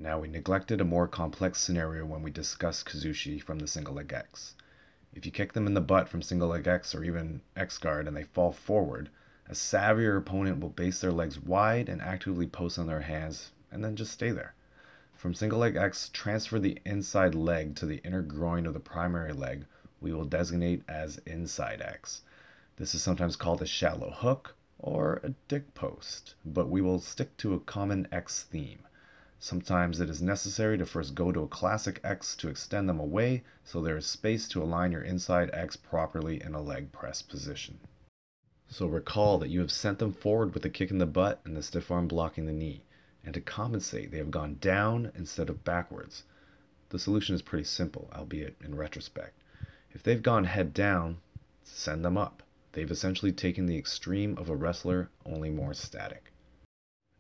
Now, we neglected a more complex scenario when we discussed Kazushi from the single leg X. If you kick them in the butt from single leg X or even X guard and they fall forward, a savvier opponent will base their legs wide and actively post on their hands and then just stay there. From single leg X, transfer the inside leg to the inner groin of the primary leg we will designate as inside X. This is sometimes called a shallow hook or a dick post, but we will stick to a common X theme. Sometimes it is necessary to first go to a classic X to extend them away so there is space to align your inside X properly in a leg press position. So recall that you have sent them forward with a kick in the butt and the stiff arm blocking the knee, and to compensate they have gone down instead of backwards. The solution is pretty simple, albeit in retrospect. If they've gone head down, send them up. They've essentially taken the extreme of a wrestler, only more static.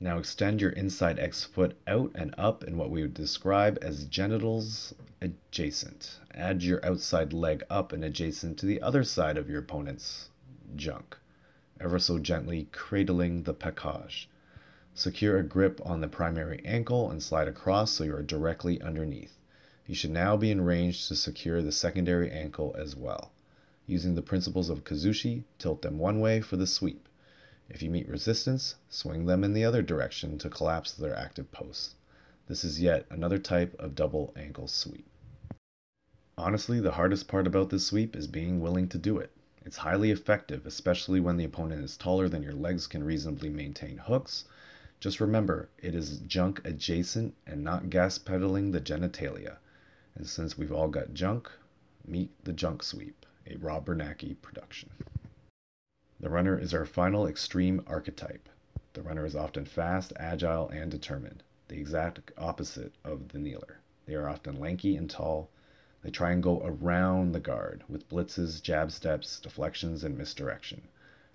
Now extend your inside X foot out and up in what we would describe as genitals adjacent. Add your outside leg up and adjacent to the other side of your opponent's junk, ever so gently cradling the package. Secure a grip on the primary ankle and slide across so you are directly underneath. You should now be in range to secure the secondary ankle as well. Using the principles of Kazushi, tilt them one way for the sweep. If you meet resistance, swing them in the other direction to collapse their active posts. This is yet another type of double ankle sweep. Honestly, the hardest part about this sweep is being willing to do it. It's highly effective, especially when the opponent is taller than your legs can reasonably maintain hooks. Just remember, it is junk adjacent and not gas pedaling the genitalia. And since we've all got junk, meet the junk sweep, a Rob Bernanke production. The runner is our final extreme archetype. The runner is often fast, agile, and determined, the exact opposite of the kneeler. They are often lanky and tall. They try and go around the guard with blitzes, jab steps, deflections, and misdirection.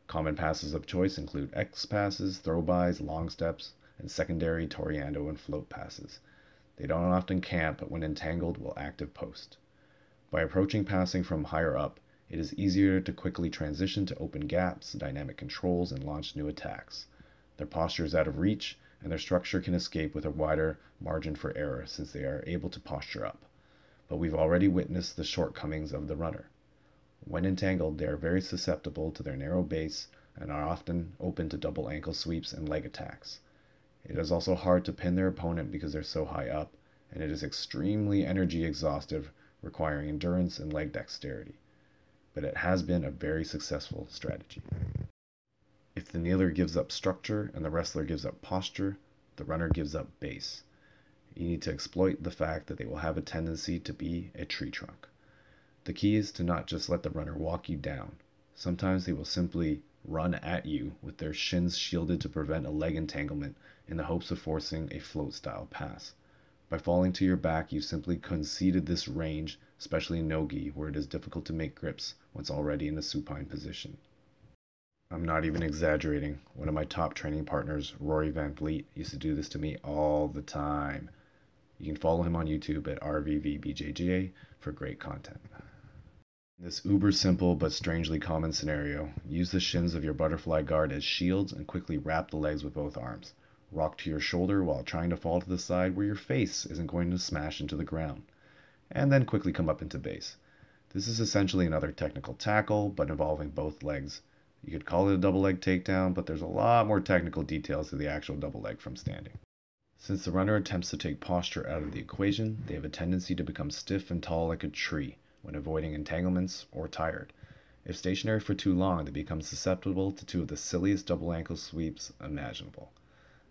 Common passes of choice include X passes, throw-bys, long steps, and secondary Toriando and float passes. They don't often camp, but when entangled will active post. By approaching passing from higher up, it is easier to quickly transition to open gaps, dynamic controls, and launch new attacks. Their posture is out of reach, and their structure can escape with a wider margin for error since they are able to posture up. But we've already witnessed the shortcomings of the runner. When entangled, they are very susceptible to their narrow base and are often open to double ankle sweeps and leg attacks. It is also hard to pin their opponent because they're so high up, and it is extremely energy exhaustive, requiring endurance and leg dexterity. But it has been a very successful strategy. If the kneeler gives up structure and the wrestler gives up posture, the runner gives up base. You need to exploit the fact that they will have a tendency to be a tree trunk. The key is to not just let the runner walk you down. Sometimes they will simply run at you with their shins shielded to prevent a leg entanglement in the hopes of forcing a float style pass. By falling to your back, you simply conceded this range, especially in no-gi, where it is difficult to make grips once already in a supine position. I'm not even exaggerating. One of my top training partners, Rory Van Vliet, used to do this to me all the time. You can follow him on YouTube at RVVBJJ for great content. In this uber simple but strangely common scenario, use the shins of your butterfly guard as shields and quickly wrap the legs with both arms. Rock to your shoulder while trying to fall to the side where your face isn't going to smash into the ground, and then quickly come up into base. This is essentially another technical tackle, but involving both legs. You could call it a double leg takedown, but there's a lot more technical details to the actual double leg from standing. Since the runner attempts to take posture out of the equation, they have a tendency to become stiff and tall like a tree when avoiding entanglements or tired. If stationary for too long, they become susceptible to two of the silliest double ankle sweeps imaginable.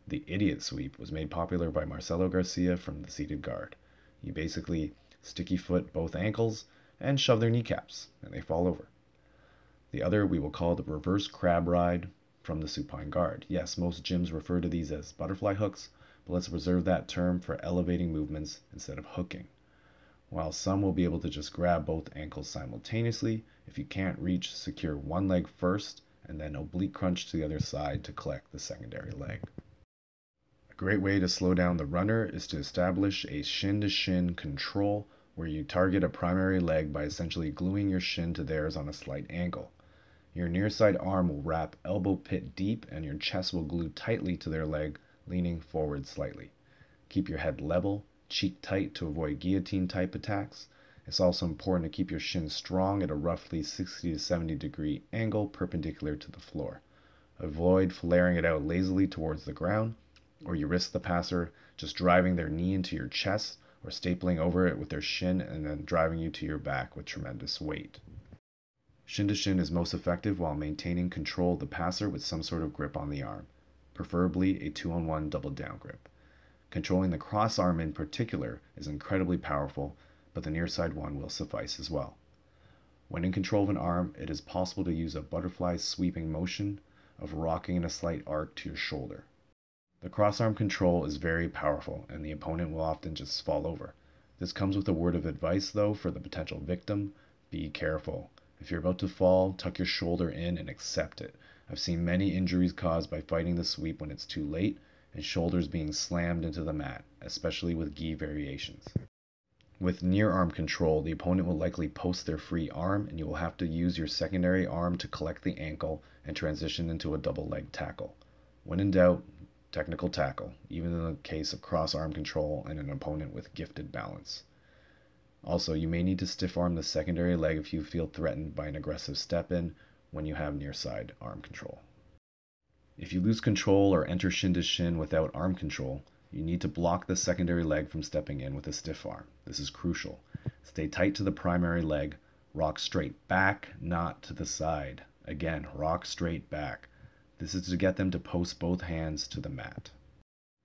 The idiot sweep was made popular by Marcelo Garcia from the seated guard. You basically sticky foot both ankles and shove their kneecaps, and they fall over. The other we will call the reverse crab ride from the supine guard. Yes, most gyms refer to these as butterfly hooks, but let's reserve that term for elevating movements instead of hooking. While some will be able to just grab both ankles simultaneously, if you can't reach, secure one leg first and then oblique crunch to the other side to collect the secondary leg. A great way to slow down the runner is to establish a shin-to-shin control where you target a primary leg by essentially gluing your shin to theirs on a slight angle. Your near side arm will wrap elbow pit deep and your chest will glue tightly to their leg, leaning forward slightly. Keep your head level, cheek tight to avoid guillotine type attacks. It's also important to keep your shin strong at a roughly 60 to 70 degree angle perpendicular to the floor. Avoid flaring it out lazily towards the ground, or you risk the passer just driving their knee into your chest or stapling over it with their shin and then driving you to your back with tremendous weight. Shin to shin is most effective while maintaining control of the passer with some sort of grip on the arm, preferably a 2-on-1 double down grip. Controlling the cross arm in particular is incredibly powerful, but the near side one will suffice as well. When in control of an arm, it is possible to use a butterfly sweeping motion of rocking in a slight arc to your shoulder. The cross-arm control is very powerful, and the opponent will often just fall over. This comes with a word of advice, though, for the potential victim: be careful. If you're about to fall, tuck your shoulder in and accept it. I've seen many injuries caused by fighting the sweep when it's too late, and shoulders being slammed into the mat, especially with gi variations. With near arm control, the opponent will likely post their free arm, and you will have to use your secondary arm to collect the ankle and transition into a double leg tackle. When in doubt, technical tackle, even in the case of cross arm control and an opponent with gifted balance. Also, you may need to stiff arm the secondary leg if you feel threatened by an aggressive step in when you have near side arm control. If you lose control or enter shin to shin without arm control, you need to block the secondary leg from stepping in with a stiff arm. This is crucial. Stay tight to the primary leg. Rock straight back, not to the side. Again, rock straight back. This is to get them to post both hands to the mat.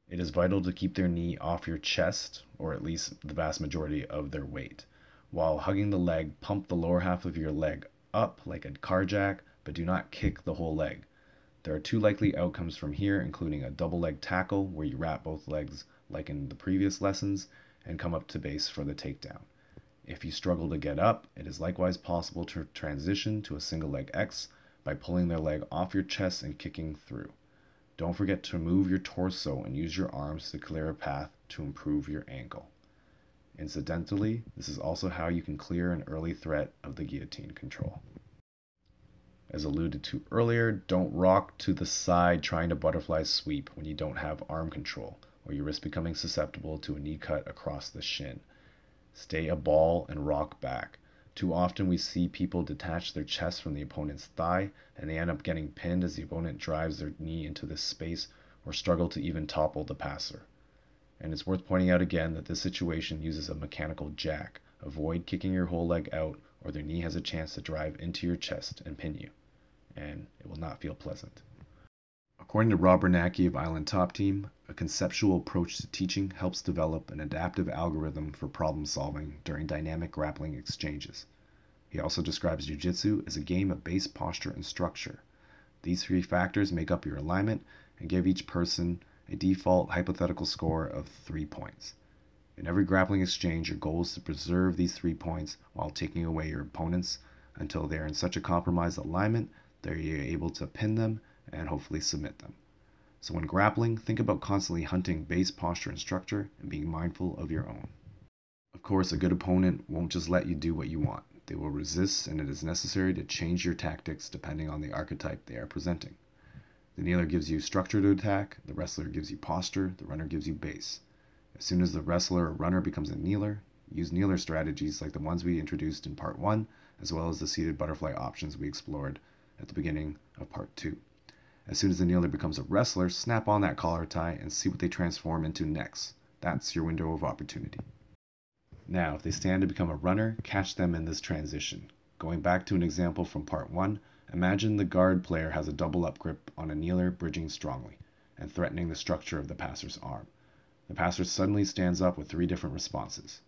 It is vital to keep their knee off your chest, or at least the vast majority of their weight. While hugging the leg, pump the lower half of your leg up like a car jack, but do not kick the whole leg. There are two likely outcomes from here, including a double leg tackle where you wrap both legs like in the previous lessons and come up to base for the takedown. If you struggle to get up, it is likewise possible to transition to a single leg X by pulling their leg off your chest and kicking through. Don't forget to move your torso and use your arms to clear a path to improve your ankle. Incidentally, this is also how you can clear an early threat of the guillotine control. As alluded to earlier, don't rock to the side trying to butterfly sweep when you don't have arm control, or you risk becoming susceptible to a knee cut across the shin. Stay a ball and rock back. Too often we see people detach their chest from the opponent's thigh, and they end up getting pinned as the opponent drives their knee into this space or struggle to even topple the passer. And it's worth pointing out again that this situation uses a mechanical jack. Avoid kicking your whole leg out, or their knee has a chance to drive into your chest and pin you, and it will not feel pleasant. According to Rob Bernanke of Island Top Team, a conceptual approach to teaching helps develop an adaptive algorithm for problem solving during dynamic grappling exchanges. He also describes jiu-jitsu as a game of base posture and structure. These three factors make up your alignment and give each person a default hypothetical score of 3 points. In every grappling exchange, your goal is to preserve these 3 points while taking away your opponents until they are in such a compromised alignment that you're able to pin them and hopefully submit them. So when grappling, think about constantly hunting base posture and structure and being mindful of your own. Of course, a good opponent won't just let you do what you want. They will resist, and it is necessary to change your tactics depending on the archetype they are presenting. The kneeler gives you structure to attack, the wrestler gives you posture, the runner gives you base. As soon as the wrestler or runner becomes a kneeler, use kneeler strategies like the ones we introduced in part 1, as well as the seated butterfly options we explored at the beginning of part 2. As soon as the kneeler becomes a wrestler, snap on that collar tie and see what they transform into next. That's your window of opportunity. Now, if they stand to become a runner, catch them in this transition. Going back to an example from part 1, imagine the guard player has a double up grip on a kneeler bridging strongly and threatening the structure of the passer's arm. The passer suddenly stands up with 3 different responses.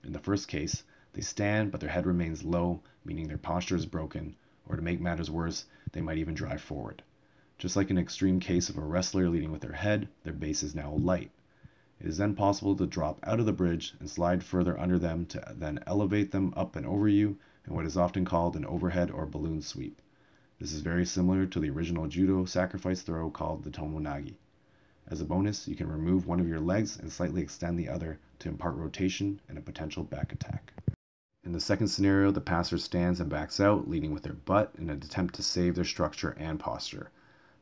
In the first case, they stand but their head remains low, meaning their posture is broken, or to make matters worse, they might even drive forward. Just like an extreme case of a wrestler leading with their head, their base is now light. It is then possible to drop out of the bridge and slide further under them to then elevate them up and over you in what is often called an overhead or balloon sweep. This is very similar to the original judo sacrifice throw called the tomonagi. As a bonus, you can remove one of your legs and slightly extend the other to impart rotation and a potential back attack. In the second scenario, the passer stands and backs out, leading with their butt in an attempt to save their structure and posture.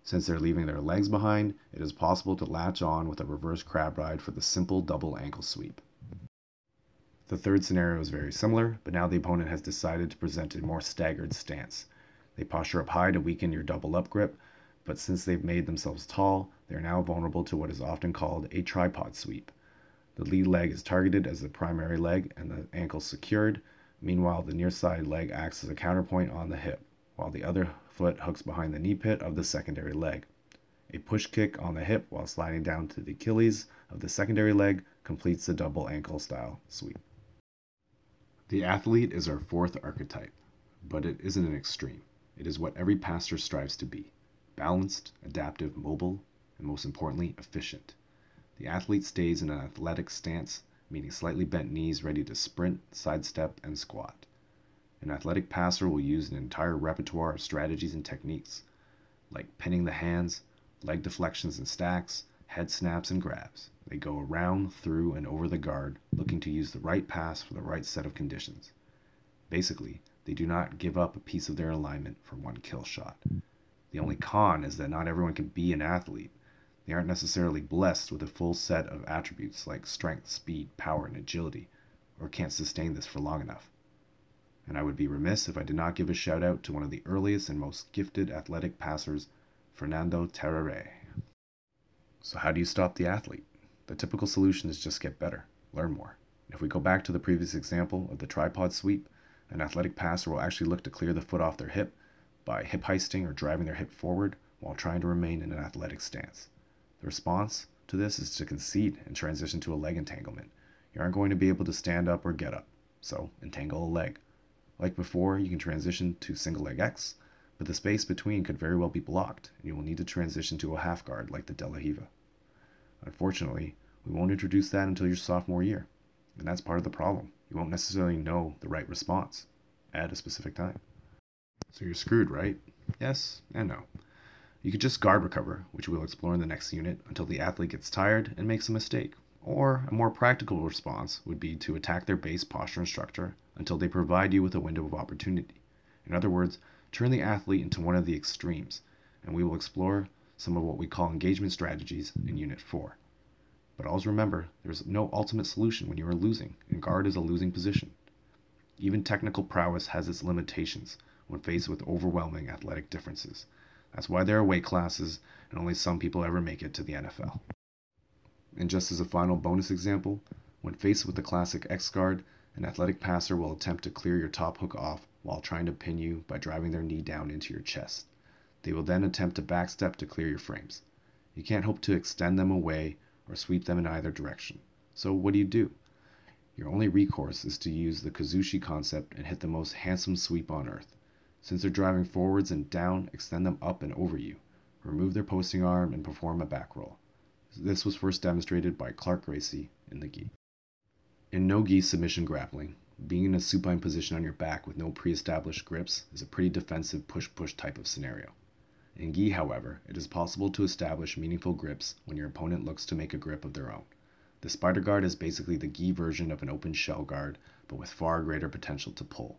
Since they're leaving their legs behind, it is possible to latch on with a reverse crab ride for the simple double ankle sweep. The third scenario is very similar, but now the opponent has decided to present a more staggered stance. They posture up high to weaken your double up grip, but since they've made themselves tall, they are now vulnerable to what is often called a tripod sweep. The lead leg is targeted as the primary leg and the ankle secured. Meanwhile, the near side leg acts as a counterpoint on the hip, while the other foot hooks behind the knee pit of the secondary leg. A push kick on the hip while sliding down to the Achilles of the secondary leg completes the double ankle style sweep. The athlete is our fourth archetype, but it isn't an extreme. It is what every passer strives to be: balanced, adaptive, mobile, and most importantly, efficient. The athlete stays in an athletic stance, meaning slightly bent knees ready to sprint, sidestep, and squat. An athletic passer will use an entire repertoire of strategies and techniques, like pinning the hands, leg deflections and stacks, head snaps and grabs. They go around, through, and over the guard, looking to use the right pass for the right set of conditions. Basically, they do not give up a piece of their alignment for one kill shot. The only con is that not everyone can be an athlete. They aren't necessarily blessed with a full set of attributes like strength, speed, power, and agility, or can't sustain this for long enough. And I would be remiss if I did not give a shout out to one of the earliest and most gifted athletic passers, Fernando Terrere. So how do you stop the athlete? The typical solution is just get better, learn more. If we go back to the previous example of the tripod sweep, an athletic passer will actually look to clear the foot off their hip by hip heisting or driving their hip forward while trying to remain in an athletic stance. The response to this is to concede and transition to a leg entanglement. You aren't going to be able to stand up or get up, so entangle a leg. Like before, you can transition to single leg X, but the space between could very well be blocked, and you will need to transition to a half guard like the De La Hiva. Unfortunately, we won't introduce that until your sophomore year, and that's part of the problem. You won't necessarily know the right response at a specific time. So you're screwed, right? Yes and no. You could just guard recover, which we'll explore in the next unit, until the athlete gets tired and makes a mistake. Or a more practical response would be to attack their base posture and structure until they provide you with a window of opportunity. In other words, turn the athlete into one of the extremes, and we will explore some of what we call engagement strategies in Unit 4. But always remember, there's no ultimate solution when you are losing, and guard is a losing position. Even technical prowess has its limitations when faced with overwhelming athletic differences. That's why there are weight classes, and only some people ever make it to the NFL. And just as a final bonus example, when faced with the classic X guard, an athletic passer will attempt to clear your top hook off while trying to pin you by driving their knee down into your chest. They will then attempt to backstep to clear your frames. You can't hope to extend them away or sweep them in either direction. So what do? Your only recourse is to use the Kazushi concept and hit the most handsome sweep on earth. Since they're driving forwards and down, extend them up and over you. Remove their posting arm and perform a back roll. This was first demonstrated by Clark Gracie in the gi. In no-gi submission grappling, being in a supine position on your back with no pre-established grips is a pretty defensive push-push type of scenario. In gi, however, it is possible to establish meaningful grips when your opponent looks to make a grip of their own. The spider guard is basically the gi version of an open shell guard, but with far greater potential to pull.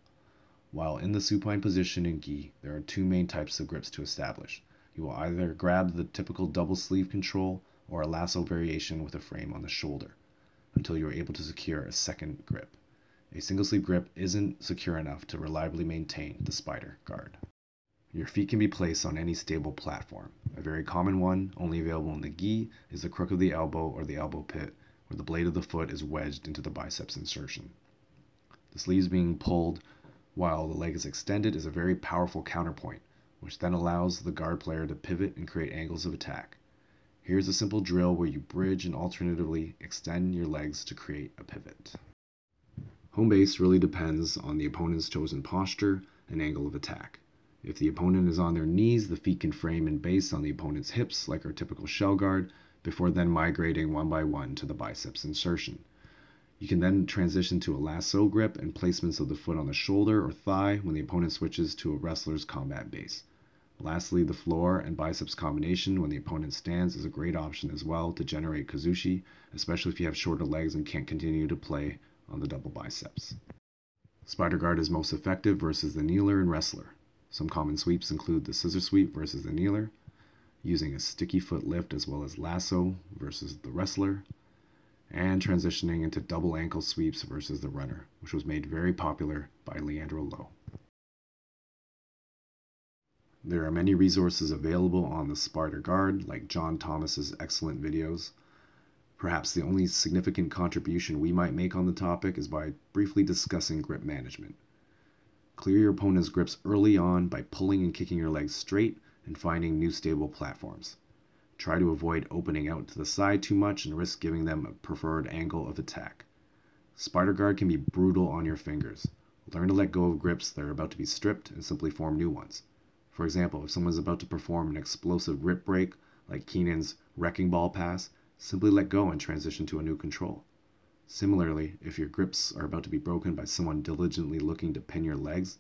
While in the supine position in gi, there are two main types of grips to establish. You will either grab the typical double sleeve control or a lasso variation with a frame on the shoulder, until you are able to secure a second grip. A single sleeve grip isn't secure enough to reliably maintain the spider guard. Your feet can be placed on any stable platform. A very common one, only available in the gi, is the crook of the elbow or the elbow pit, where the blade of the foot is wedged into the biceps insertion. The sleeves being pulled while the leg is extended is a very powerful counterpoint, which then allows the guard player to pivot and create angles of attack. Here's a simple drill where you bridge and alternatively extend your legs to create a pivot. Home base really depends on the opponent's chosen posture and angle of attack. If the opponent is on their knees, the feet can frame and base on the opponent's hips like our typical shell guard, before then migrating one by one to the biceps insertion. You can then transition to a lasso grip and placements of the foot on the shoulder or thigh when the opponent switches to a wrestler's combat base. Lastly, the floor and biceps combination when the opponent stands is a great option as well to generate Kazushi, especially if you have shorter legs and can't continue to play on the double biceps. Spider guard is most effective versus the kneeler and wrestler. Some common sweeps include the scissor sweep versus the kneeler, using a sticky foot lift as well as lasso versus the wrestler, and transitioning into double ankle sweeps versus the runner, which was made very popular by Leandro Lo. There are many resources available on the Sparta Guard, like John Thomas's excellent videos. Perhaps the only significant contribution we might make on the topic is by briefly discussing grip management. Clear your opponent's grips early on by pulling and kicking your legs straight and finding new stable platforms. Try to avoid opening out to the side too much and risk giving them a preferred angle of attack. Spider guard can be brutal on your fingers. Learn to let go of grips that are about to be stripped and simply form new ones. For example, if someone is about to perform an explosive grip break, like Keenan's wrecking ball pass, simply let go and transition to a new control. Similarly, if your grips are about to be broken by someone diligently looking to pin your legs,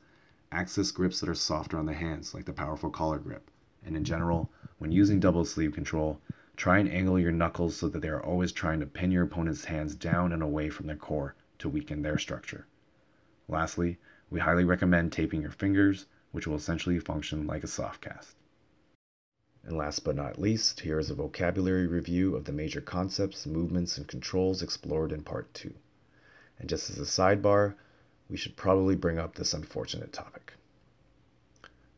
access grips that are softer on the hands, like the powerful collar grip. And in general, when using double sleeve control, try and angle your knuckles so that they are always trying to pin your opponent's hands down and away from their core to weaken their structure. Lastly, we highly recommend taping your fingers, which will essentially function like a soft cast. And last but not least, here is a vocabulary review of the major concepts, movements, and controls explored in Part 2. And just as a sidebar, we should probably bring up this unfortunate topic.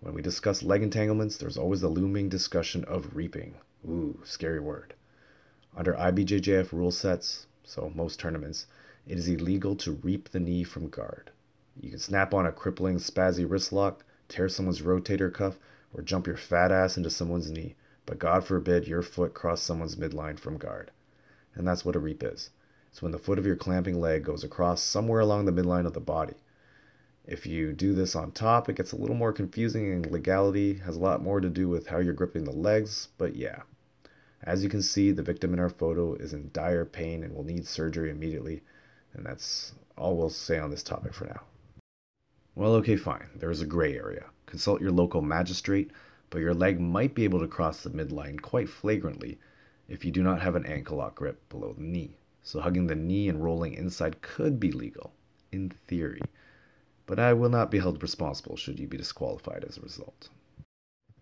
When we discuss leg entanglements, there's always the looming discussion of reaping. Ooh, scary word. Under IBJJF rule sets, so most tournaments, it is illegal to reap the knee from guard. You can snap on a crippling spazzy wrist lock, tear someone's rotator cuff, or jump your fat ass into someone's knee, but God forbid your foot cross someone's midline from guard. And that's what a reap is. It's when the foot of your clamping leg goes across somewhere along the midline of the body. If you do this on top, it gets a little more confusing, and legality has a lot more to do with how you're gripping the legs, but yeah. As you can see, the victim in our photo is in dire pain and will need surgery immediately, and that's all we'll say on this topic for now. Well, okay, fine. There is a gray area. Consult your local magistrate, but your leg might be able to cross the midline quite flagrantly if you do not have an ankle lock grip below the knee. So hugging the knee and rolling inside could be legal, in theory. But I will not be held responsible should you be disqualified as a result.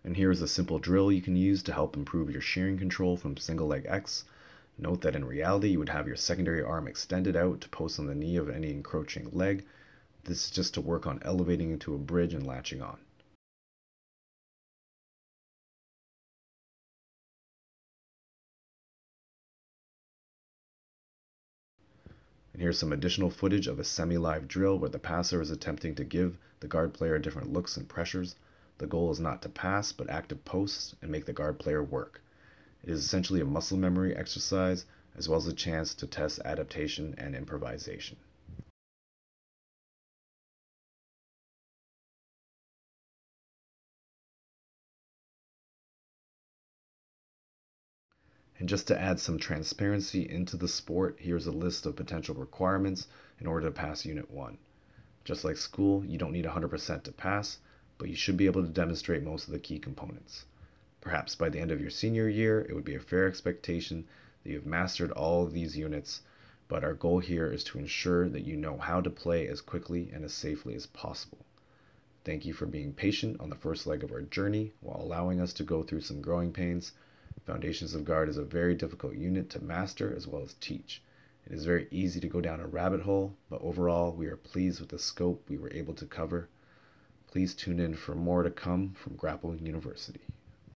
And here is a simple drill you can use to help improve your shearing control from single leg X. Note that in reality you would have your secondary arm extended out to post on the knee of any encroaching leg. This is just to work on elevating into a bridge and latching on. And here's some additional footage of a semi-live drill where the passer is attempting to give the guard player different looks and pressures. The goal is not to pass, but active posts and make the guard player work. It is essentially a muscle memory exercise, as well as a chance to test adaptation and improvisation. And just to add some transparency into the sport, here's a list of potential requirements in order to pass Unit 1. Just like school, you don't need 100% to pass, but you should be able to demonstrate most of the key components. Perhaps by the end of your senior year, it would be a fair expectation that you have mastered all of these units, but our goal here is to ensure that you know how to play as quickly and as safely as possible. Thank you for being patient on the first leg of our journey while allowing us to go through some growing pains. Foundations of Guard is a very difficult unit to master as well as teach. It is very easy to go down a rabbit hole, but overall we are pleased with the scope we were able to cover. Please tune in for more to come from Grapple University.